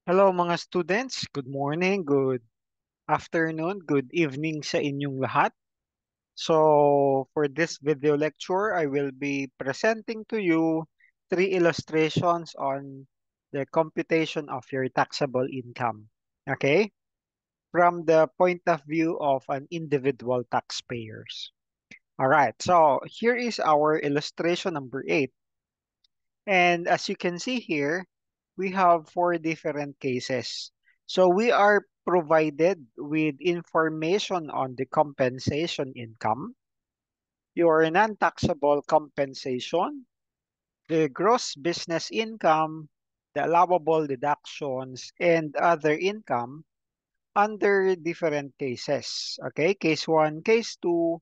Hello mga students, good morning, good afternoon, good evening sa inyong lahat. So for this video lecture, I will be presenting to you three illustrations on the computation of your taxable income. Okay? From the point of view of an individual taxpayers. All right, so here is our illustration number 8. And as you can see here, we have four different cases. So we are provided with information on the compensation income, your non-taxable compensation, the gross business income, the allowable deductions, and other income under different cases. Okay, case 1, case 2,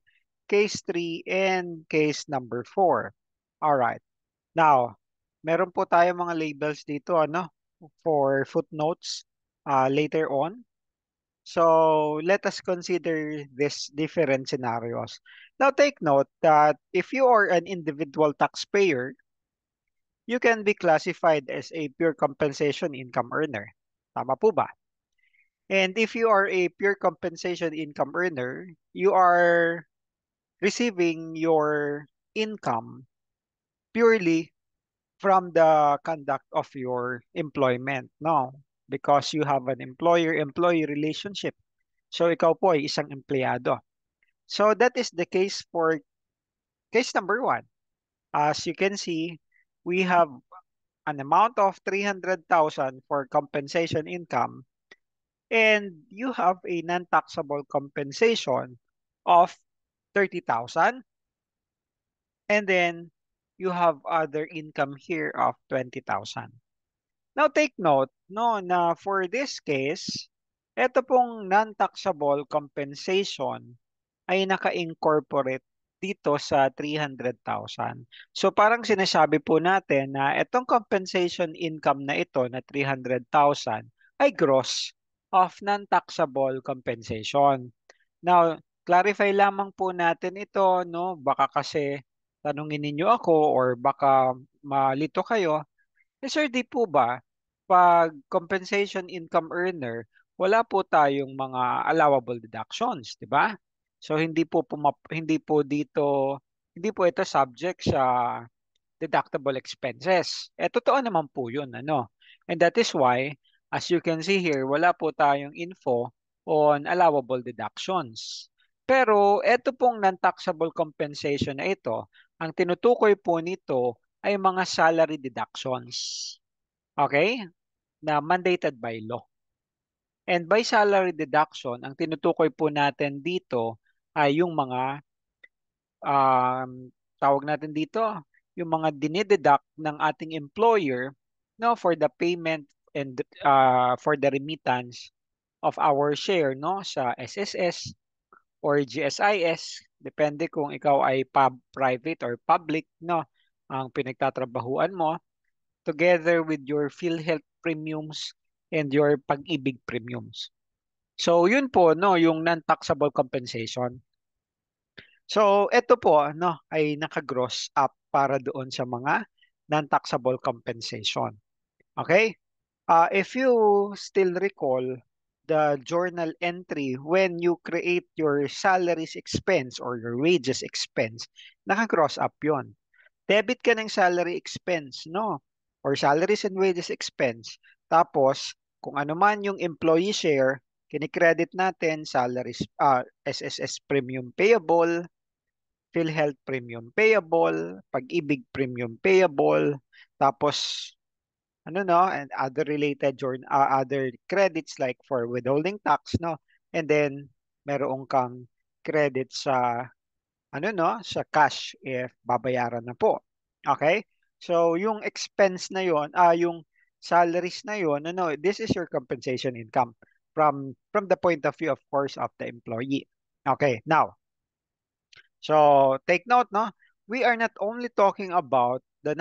case 3, and case number 4. All right. Now, meron po tayo mga labels dito, for footnotes later on. So, let us consider these different scenarios. Now, take note that if you are an individual taxpayer, you can be classified as a pure compensation income earner. Tama po ba? And if you are a pure compensation income earner, you are receiving your income purely from the conduct of your employment, no? Because you have an employer-employee relationship. So ikaw po ay isang empleyado. So that is the case for case number 1. As you can see, we have an amount of 300,000 for compensation income, and you have a non-taxable compensation of 30,000, and then you have other income here of 20,000. Now take note, no, na for this case, ito pong non-taxable compensation ay naka-incorporate dito sa 300,000. So parang sinasabi po natin na itong compensation income na ito na 300,000 ay gross of non-taxable compensation. Now, clarify lamang po natin ito, no? Baka kasi tanungin ninyo ako or baka malito kayo. Sir, di po ba, pag compensation income earner, wala po tayong mga allowable deductions, di ba? So hindi po ito subject sa deductible expenses. Totoo naman po 'yun, ano. And that is why, as you can see here, wala po tayong info on allowable deductions. Pero eto pong non-taxable compensation na ito, ang tinutukoy po nito ay mga salary deductions. Okay? Na mandated by law. And by salary deduction, ang tinutukoy po natin dito ay yung mga tawag natin dito, yung mga dinededuct ng ating employer, no, for the payment and for the remittance of our share, no, sa SSS or GSIS, depende kung ikaw ay private or public, no, ang pinagtatrabahuan mo, together with your PhilHealth premiums and your Pag-ibig premiums. So, yun po, no, yung non-taxable compensation. So, ito po, no, ay naka-gross up para doon sa mga non-taxable compensation. Okay? If you still recall the journal entry when you create your salaries expense or your wages expense, naka-gross up yon. Debit ka ng salary expense, no? Or salaries and wages expense. Tapos, kung ano man yung employee share, kinikredit natin salaries, SSS premium payable, PhilHealth premium payable, Pag-ibig premium payable, tapos ano no, and other related other credits like for withholding tax, no? And then meron kang credit sa ano no, sa cash if babayaran na po. Okay? So yung expense na yon, yung salaries na yon, ano, this is your compensation income from the point of view of course of the employee. Okay, now, so take note, no? We are not only talking about the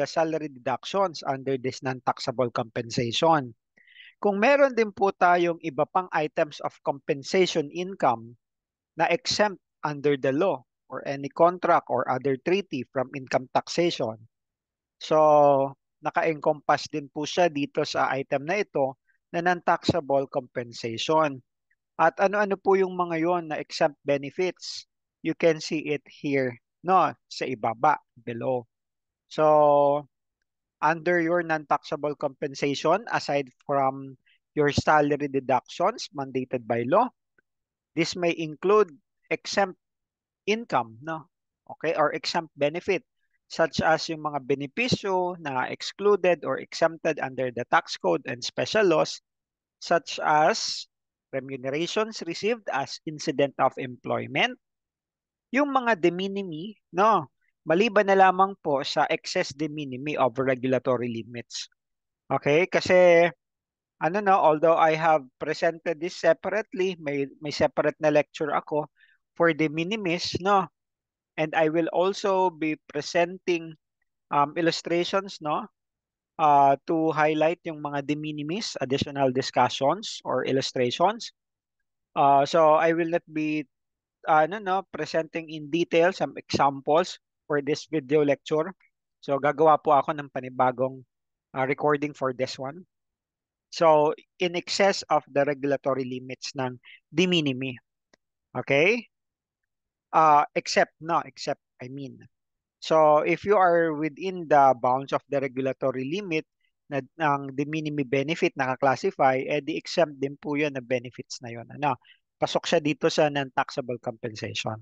salary deductions under this non-taxable compensation. Kung meron din po tayong iba pang items of compensation income na exempt under the law or any contract or other treaty from income taxation. So, naka-encompass din po siya dito sa item na ito na non-taxable compensation. At ano-ano po yung mga yon na exempt benefits? You can see it here, no, sa ibaba, below. So, under your non-taxable compensation, aside from your salary deductions mandated by law, this may include exempt income, no? Okay, or exempt benefit, such as yung mga benepisyo na excluded or exempted under the tax code and special laws, such as remunerations received as incident of employment, yung mga de minimi, no? Maliban na lamang po sa excess de minimi of regulatory limits. Okay? Kasi ano no, although I have presented this separately, may separate na lecture ako for de minimis, no? And I will also be presenting illustrations, no? To highlight yung mga de minimis, additional discussions or illustrations. So I will not be presenting in detail some examples for this video lecture. So gagawa po ako ng panibagong recording for this one. So in excess of the regulatory limits ng de minimi. Okay? Except, I mean. So if you are within the bounds of the regulatory limit na ng de minimi benefit naka-classify, di-exempt din po yun na benefits na yun. Ano? Pasok siya dito sa non-taxable compensation.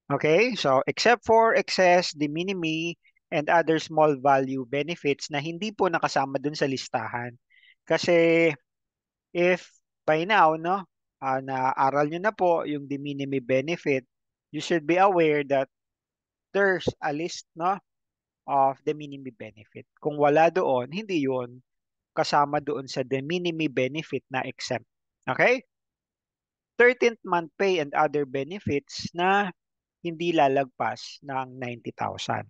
Okay, so except for excess, de minimi, and other small value benefits na hindi po nakasama dun sa listahan. Kasi if by now, no, naaral nyo na po yung de minimi benefit, you should be aware that there's a list, no, of de minimi benefit. Kung wala doon, hindi yun kasama doon sa de minimi benefit na exempt. Okay? 13th month pay and other benefits na hindi lalagpas ng 90,000.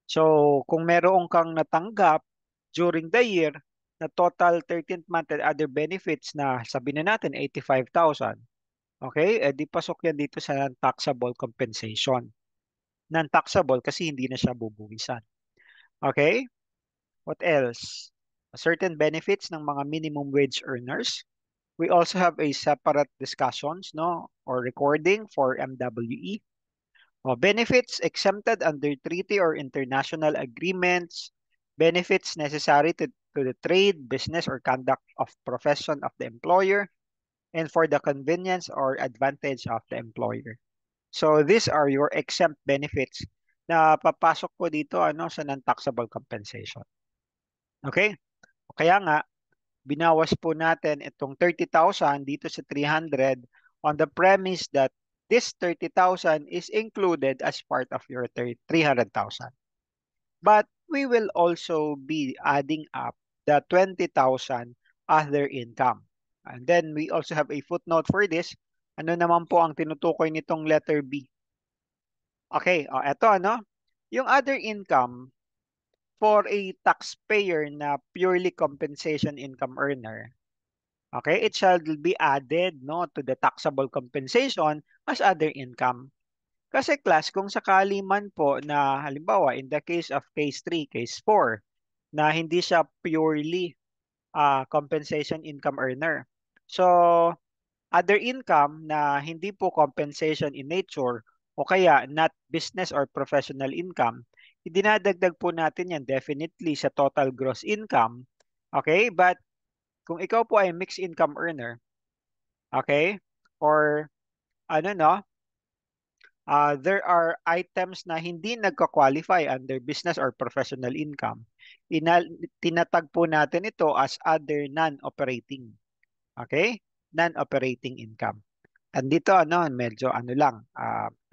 So, kung meron kang natanggap during the year na total 13th month and other benefits na sabihin na natin 85,000, okay? Di pasok yan dito sa non-taxable compensation. Non-taxable kasi hindi na siya bubuwisan. Okay? What else? Certain benefits ng mga minimum wage earners. We also have a separate discussions, no, or recording for MWE. Benefits exempted under treaty or international agreements, benefits necessary to the trade, business, or conduct of profession of the employer, and for the convenience or advantage of the employer. So these are your exempt benefits na papasok po dito sa non-taxable compensation. Okay? Kaya nga, binawas po natin itong 30,000 dito sa 300 on the premise that this 30,000 is included as part of your 300,000. But we will also be adding up the 20,000 other income. And then we also have a footnote for this. Ano naman po ang tinutukoy nitong letter B? Okay, eto yung other income for a taxpayer na purely compensation income earner. Okay, it shall be added to the taxable compensation as other income. Kasi class, kung sakali man po na halimbawa in the case of case 3, case 4, na hindi siya purely compensation income earner. So, other income na hindi po compensation in nature o kaya not business or professional income, idinadagdag po natin yan definitely sa total gross income. Okay, but kung ikaw po ay mixed income earner, okay, or there are items na hindi nagka-qualify under business or professional income. Tinatag po natin ito as other non-operating. Okay? Non-operating income. Andito medyo lang,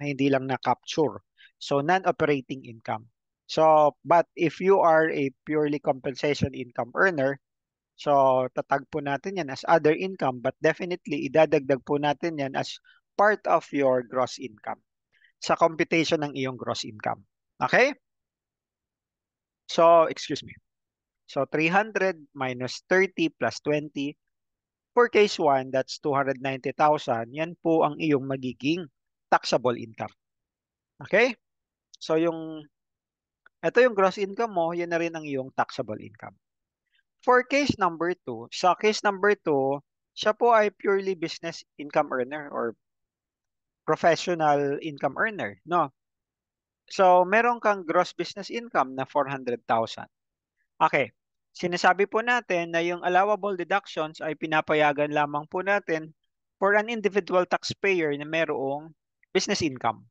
hindi lang na-capture. So non-operating income. So, but if you are a purely compensation income earner, so tatag po natin yan as other income, but definitely idadagdag po natin yan as part of your gross income sa computation ng iyong gross income. Okay? So, excuse me. So, 300 minus 30 plus 20. For case 1, that's 290,000. Yan po ang iyong magiging taxable income. Okay? So, yung Ito yung gross income mo, yan na rin ang iyong taxable income. For case number 2, sa case number 2, siya po ay purely business income earner or professional income earner, no? So, meron kang gross business income na 400,000. Okay. Sinasabi po natin na yung allowable deductions ay pinapayagan lamang po natin for an individual taxpayer na merong business income.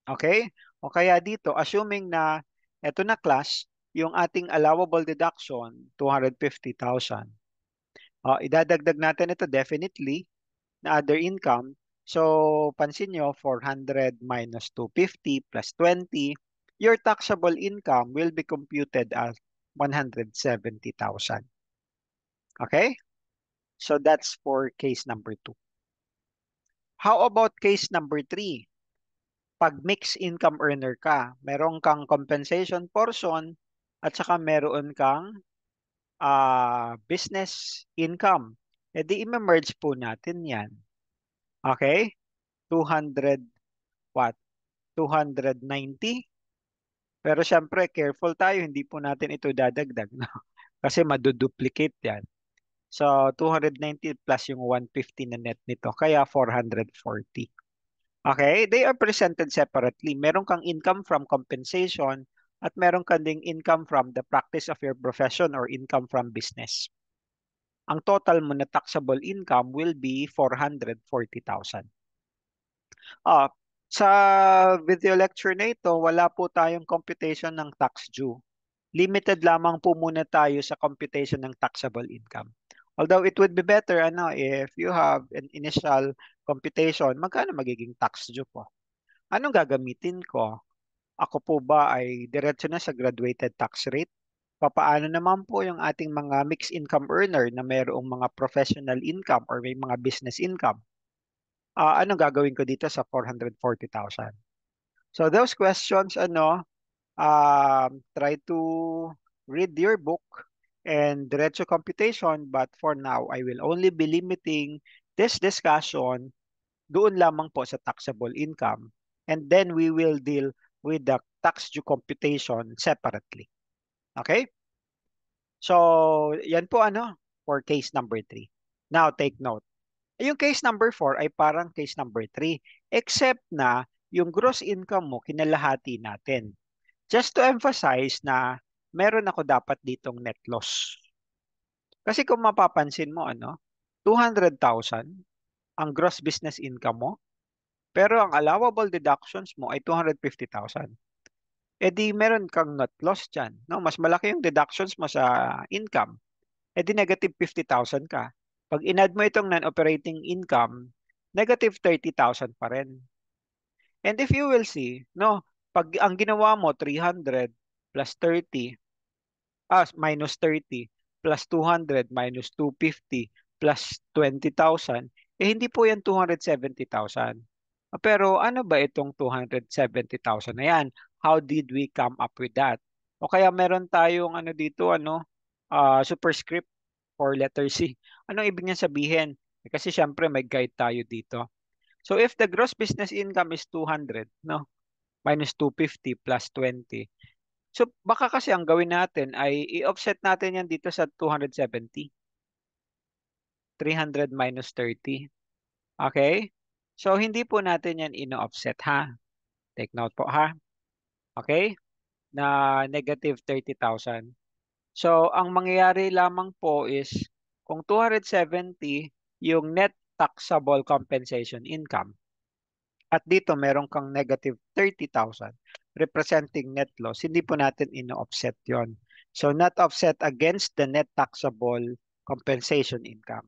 Okay? O kaya dito, assuming na eto na class, yung ating allowable deduction, 250,000. Idadagdag natin ito definitely na other income. So, pansin nyo, 400 minus 250 plus 20, your taxable income will be computed as 170,000. Okay? So, that's for case number 2. How about case number 3? Pag mixed income earner ka, meron kang compensation portion at saka meron kang business income. E di i-merge po natin yan. Okay? 200 what? 290. Pero syempre, careful tayo, hindi po natin ito dadagdag, no? Kasi maduduplicate yan. So, 290 plus yung 150 na net nito, kaya 440. Okay? They are presented separately. Meron kang income from compensation at meron kang ding income from the practice of your profession or income from business. Ang total mo na taxable income will be 440,000. Ah, sa video lecture na ito, wala po tayong computation ng tax due. Limited lamang po muna tayo sa computation ng taxable income. Although it would be better if you have an initial computation, magkano magiging tax due po? Anong gagamitin ko? Ako po ba ay diretso na sa graduated tax rate? Papaano naman po yung ating mga mixed income earner na mayroong mga professional income or may mga business income? Anong gagawin ko dito sa 440,000? So those questions, try to read your book and diretso computation, but for now, I will only be limiting this discussion doon lamang po sa taxable income. And then we will deal with the tax due computation separately. Okay? So, yan po for case number 3. Now, take note. Yung case number 4 ay parang case number 3, except na yung gross income mo, kinalahati natin. Just to emphasize na meron ako dapat ditong net loss. Kasi kung mapapansin mo, 200,000 ang gross business income mo, pero ang allowable deductions mo ay 250,000. E di meron kang net loss dyan. No? Mas malaki yung deductions mo sa income. E di negative 50,000 ka. Pag inad mo itong non-operating income, negative 30,000 pa rin. And if you will see, no, pag ang ginawa mo 300 plus 30, minus 30 plus 200 minus 250 plus 20,000, hindi po yan 270,000. Pero ano ba itong 270,000 na yan? How did we come up with that? O kaya meron tayong dito, superscript for letter C. Anong ibig niya sabihin? Kasi syempre may guide tayo dito. So if the gross business income is 200, no? Minus 250 plus 20. So baka kasi ang gawin natin ay i-offset natin yan dito sa 270. 300 minus 30. Okay? So hindi po natin yan ino-offset ha. Take note po ha. Okay? Na negative 30,000. So ang mangyayari lamang po is kung 270 yung net taxable compensation income at dito meron kang negative 30,000 representing net loss, hindi po natin ino-offset yon. So not offset against the net taxable compensation income.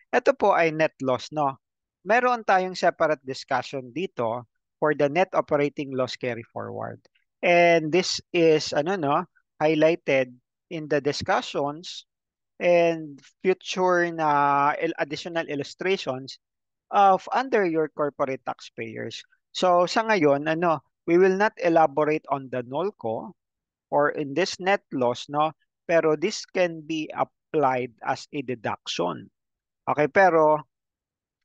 Ito po ay net loss, no? Meron tayong separate discussion dito for the net operating loss carry forward. And this is highlighted in the discussions and future na additional illustrations of under your corporate taxpayers. So sa ngayon, we will not elaborate on the NOLCO or in this net loss, no? Pero this can be applied as a deduction. Okay, pero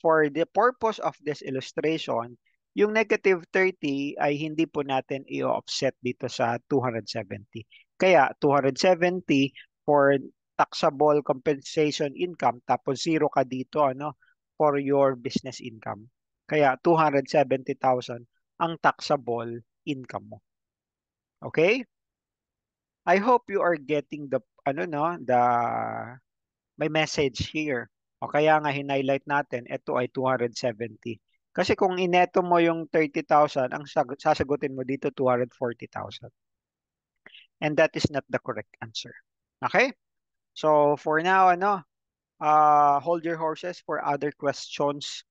for the purpose of this illustration, Yung negative 30 ay hindi po natin i-offset dito sa 270. Kaya 270 for taxable compensation income tapos zero ka dito for your business income. Kaya 270,000 ang taxable income mo. Okay? I hope you are getting the may message here. O kaya nga highlight natin, ito ay 270. Kasi kung ineto mo yung 30,000, ang sasagutin mo dito 240,000. And that is not the correct answer. Okay? So for now, hold your horses for other questions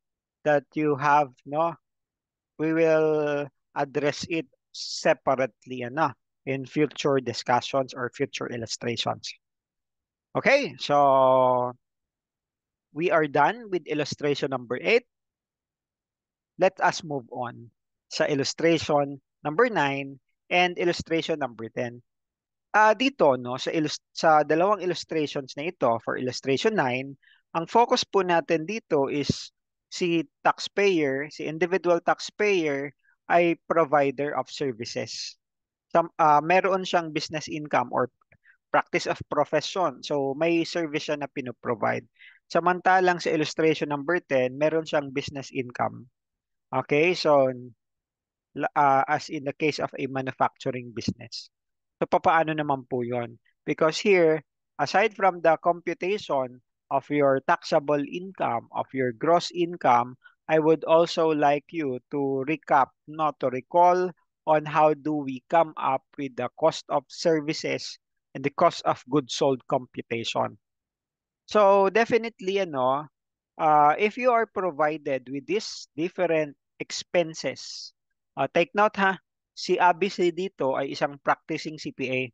that you have, no? We will address it separately, in future discussions or future illustrations. Okay, so we are done with illustration number 8. Let us move on sa illustration number 9 and illustration number 10. Dito, no, sa dalawang illustrations na ito, for illustration 9, ang focus po natin dito is si taxpayer, si individual taxpayer ay provider of services. Meron siyang business income or practice of profession. So may service siya na pinoprovide. Samantalang sa illustration number 10, meron siyang business income. Okay, so as in the case of a manufacturing business. So papaano naman po yon? Because here, aside from the computation of your taxable income, of your gross income, I would also like you to recap, not to recall on how do we come up with the cost of services and the cost of goods sold computation. So definitely, if you are provided with these different expenses, take note ha, si ABC dito ay isang practicing CPA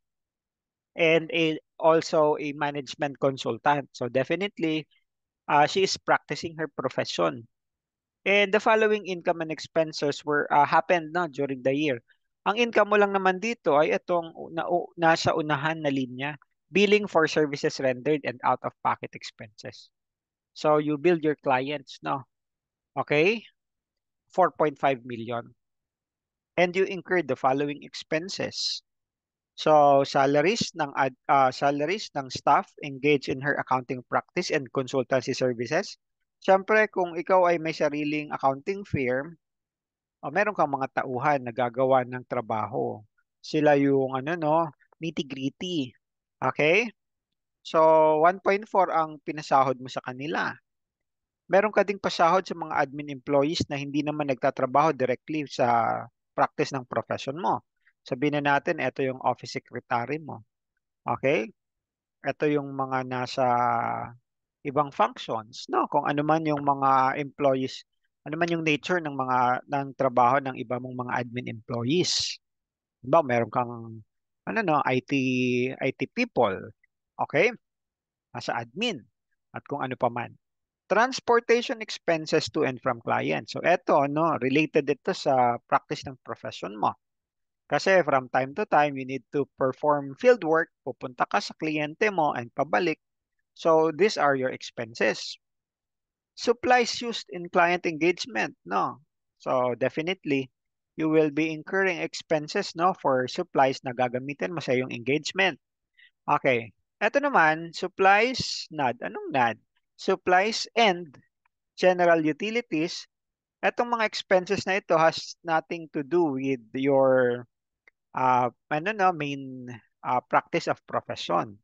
and also a management consultant. So definitely, she is practicing her profession. And the following income and expenses were happened during the year. Ang income mo lang naman dito ay itong nasa unahan na linya, billing for services rendered and out-of-pocket expenses. So you bill your clients, no? Okay? 4.5 million. And you incurred the following expenses. So salaries ng staff engaged in her accounting practice and consultancy services. Siyempre, kung ikaw ay may sariling accounting firm, meron kang mga tauhan na gagawa ng trabaho. Sila yung nitty-gritty. Okay? So 1.4 ang pinasahod mo sa kanila. Meron ka ding pasahod sa mga admin employees na hindi naman nagtatrabaho directly sa practice ng profession mo. Sabihin na natin, ito yung office secretary mo. Okay? Ito yung mga nasa ibang functions, no? Kung ano man yung mga employees, ano man yung nature ng trabaho ng iba mong mga admin employees. Diba, meron kang IT people. Okay? Nasa admin at kung ano pa man. Transportation expenses to and from client. So eto, related ito sa practice ng profession mo. Kasi from time to time, you need to perform field work, pupunta ka sa kliyente mo and pabalik. So these are your expenses. Supplies used in client engagement, no? So definitely, you will be incurring expenses, no, for supplies na gagamitin mo sa iyong engagement. Okay. Eto naman, supplies, NAD. Anong NAD? Supplies and general utilities. Etong mga expenses na ito has nothing to do with your main practice of profession.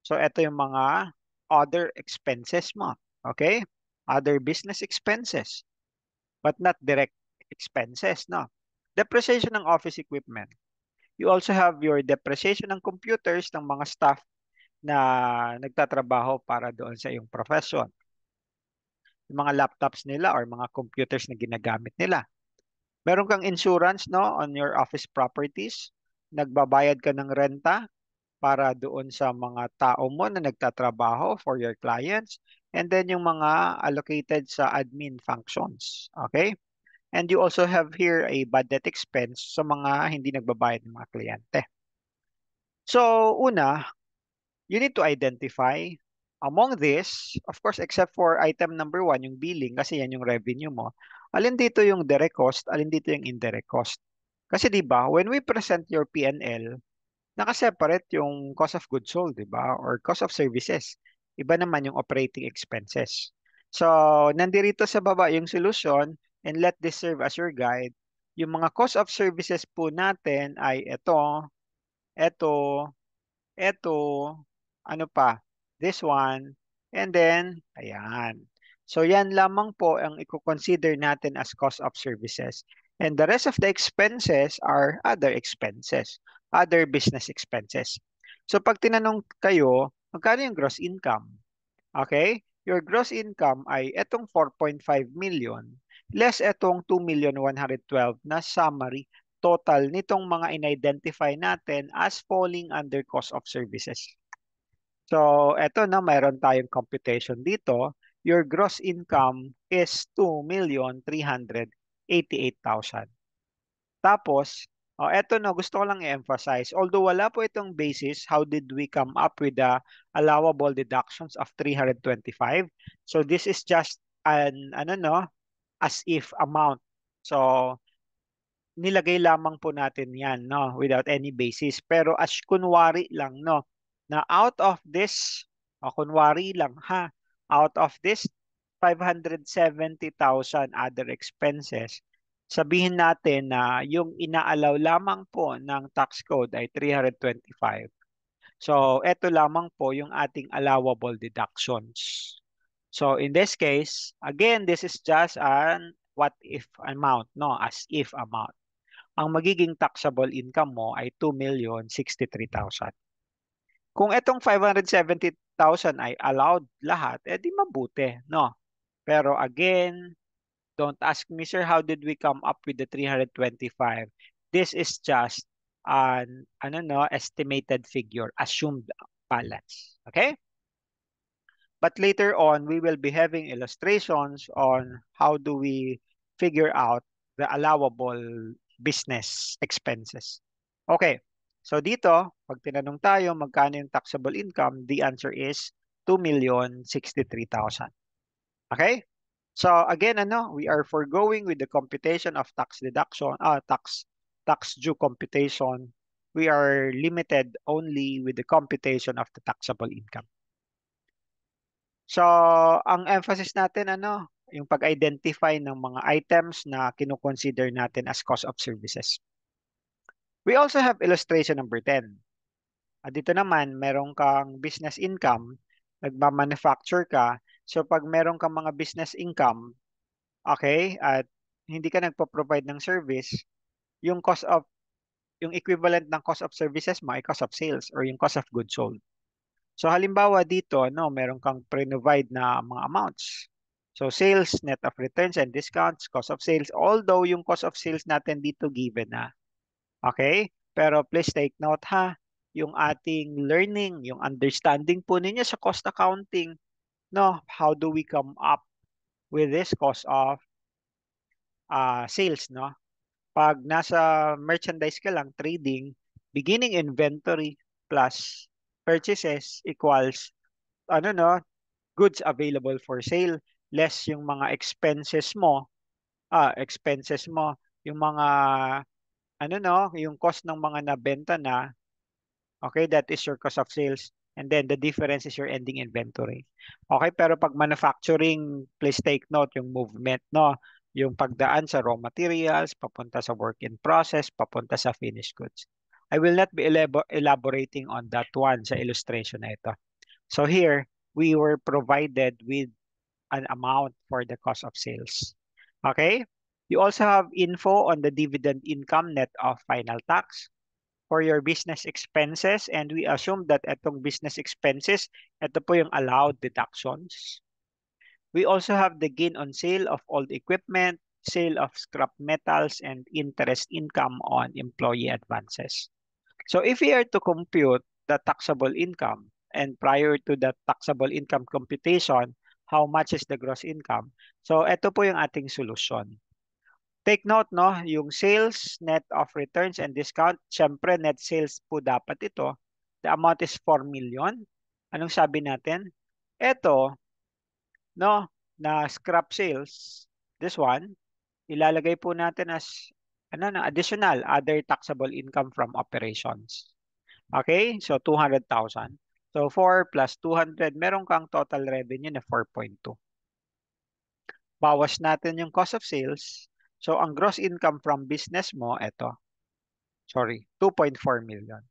So ito yung mga other expenses mo. Okay? Other business expenses, but not direct expenses, no? Depreciation ng office equipment. You also have your depreciation ng computers ng mga staff na nagtatrabaho para doon sa iyong profession. Yung mga laptops nila or mga computers na ginagamit nila. Meron kang insurance, no, on your office properties. Nagbabayad ka ng renta para doon sa mga tao mo na nagtatrabaho for your clients. And then yung mga allocated sa admin functions. Okay? And you also have here a bad debt expense sa mga hindi nagbabayad ng mga kliyente. So, una, you need to identify among this, of course, except for item number 1, yung billing, kasi yan yung revenue mo. Alin dito yung direct cost, alin dito yung indirect cost. Kasi 'di ba, when we present your P&L, nakaseparate yung cost of goods sold, 'di ba? Or cost of services. Iba naman yung operating expenses. So, nandirito sa baba yung solution and let this serve as your guide. Yung mga cost of services po natin ay ito, eto, ano pa, this one, and then, ayan. So yan lamang po ang i-consider natin as cost of services. And the rest of the expenses are other expenses, other business expenses. So pag tinanong kayo, magkano yung gross income? Okay? Your gross income ay etong 4.5 million less etong 2,112 na summary total nitong mga in-identify natin as falling under cost of services. So, eto na, mayroon tayong computation dito. Your gross income is 2,388,000. Tapos, eto no, gusto ko lang i-emphasize. Although wala po itong basis, how did we come up with the allowable deductions of 325? So, this is just an, ano no, as if amount. So, nilagay lamang po natin yan, no, without any basis. Pero as kunwari lang, no, na out of this, kunwari lang, ha, out of this 570,000 other expenses, sabihin natin na yung inaalaw lamang po ng tax code ay 325. So, eto lamang po yung ating allowable deductions. So, in this case, again, this is just an what if amount, no, as if amount. Ang magiging taxable income mo ay 2,063,000. Kung etong 570,000 ay allowed lahat, di mabuti, no? Pero again, don't ask me, sir, how did we come up with the 325? This is just an ano no, estimated figure, assumed balance. Okay? But later on, we will be having illustrations on how do we figure out the allowable business expenses. Okay, so dito, pag tinanong tayo magkano yung taxable income, the answer is 2,063,000. Okay? So again, we are foregoing with the computation of tax deduction, tax due computation. We are limited only with the computation of the taxable income. So, ang emphasis natin yung pag-identify ng mga items na kino-consider natin as cost of services. We also have illustration number 10. Dito naman, meron kang business income, nagma-manufacture ka. So, pag meron kang mga business income, okay, at hindi ka nagpo-provide ng service, yung cost of yung equivalent ng cost of services mo ay cost of sales or yung cost of goods sold. So halimbawa dito, meron kang pre-provide na mga amounts. So sales, net of returns and discounts, cost of sales, although yung cost of sales natin dito given na. Okay? Pero please take note ha, yung ating learning, yung understanding po ninyo sa cost accounting, no, how do we come up with this cost of sales, no? Pag nasa merchandise ka lang, trading, beginning inventory plus purchases equals no, goods available for sale, less yung mga expenses mo, yung mga, no, yung cost ng mga nabenta na, okay, that is your cost of sales. And then the difference is your ending inventory. Okay, pero pag manufacturing, please take note yung movement, no? Yung pagdaan sa raw materials, papunta sa work in process, papunta sa finished goods. I will not be elaborating on that one sa illustration na ito. So here, we were provided with an amount for the cost of sales. Okay? You also have info on the dividend income net of final tax for your business expenses, and we assume that itong business expenses, ito po yung allowed deductions. We also have the gain on sale of old equipment, sale of scrap metals, and interest income on employee advances. So if we are to compute the taxable income and prior to the taxable income computation, how much is the gross income? So ito po yung ating solution. Take note, no, yung sales net of returns and discount, syempre net sales po dapat ito. The amount is 4 million. Anong sabi natin? Ito, no, na scrap sales, this one, ilalagay po natin as additional other taxable income from operations. Okay? So 200,000. So 4 plus 200, meron kang total revenue na 4.2. Bawas natin yung cost of sales. So ang gross income from business mo, eto, sorry, 2.4 million.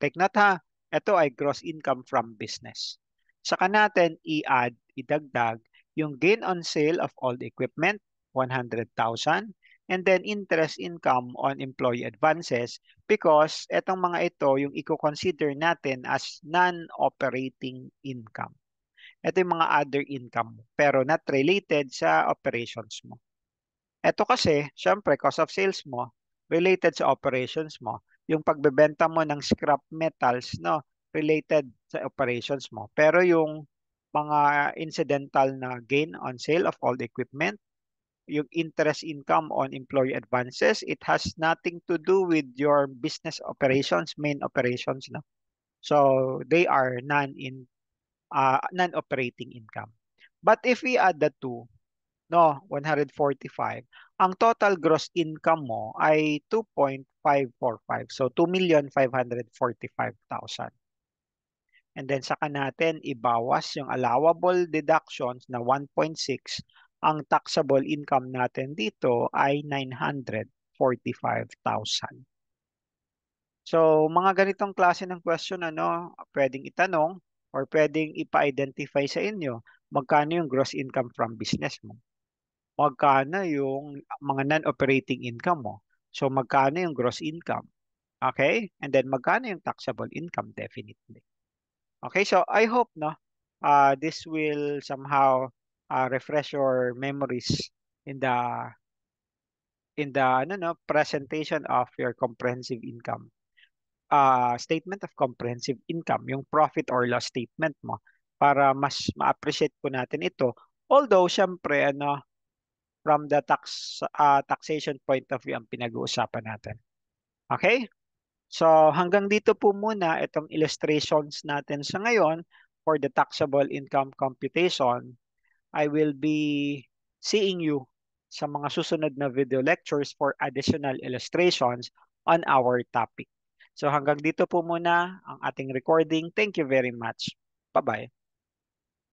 Take note ha, ito ay gross income from business. Saka natin i-add, idagdag yung gain on sale of old equipment, 100,000, and then interest income on employee advances because etong mga ito yung i-consider natin as non-operating income. Ito yung mga other income pero not related sa operations mo. Ito kasi, syempre, cost of sales mo, related sa operations mo. Yung pagbebenta mo ng scrap metals, no, related sa operations mo. Pero yung mga incidental na gain on sale of all the equipment, yung interest income on employee advances, it has nothing to do with your business operations, main operations, no. So they are non-operating income. But if we add the two, no, 145. Ang total gross income mo ay 2.545. So 2,545,000. And then saka natin ibawas yung allowable deductions na 1.6. Ang taxable income natin dito ay 945,000. So mga ganitong klase ng question pwedeng itanong or pwedeng ipa-identify sa inyo magkano yung gross income from business mo. Magkano yung mga non-operating income mo. So, magkano yung gross income. Okay? And then, magkano yung taxable income, definitely. Okay, so I hope this will somehow refresh your memories in the presentation of your comprehensive income. Statement of comprehensive income, yung profit or loss statement mo para mas ma-appreciate po natin ito. Although, syempre, from the taxation point of view ang pinag-uusapan natin. Okay? So hanggang dito po muna itong illustrations natin sa ngayon for the taxable income computation. I will be seeing you sa mga susunod na video lectures for additional illustrations on our topic. So hanggang dito po muna ang ating recording. Thank you very much. Bye-bye.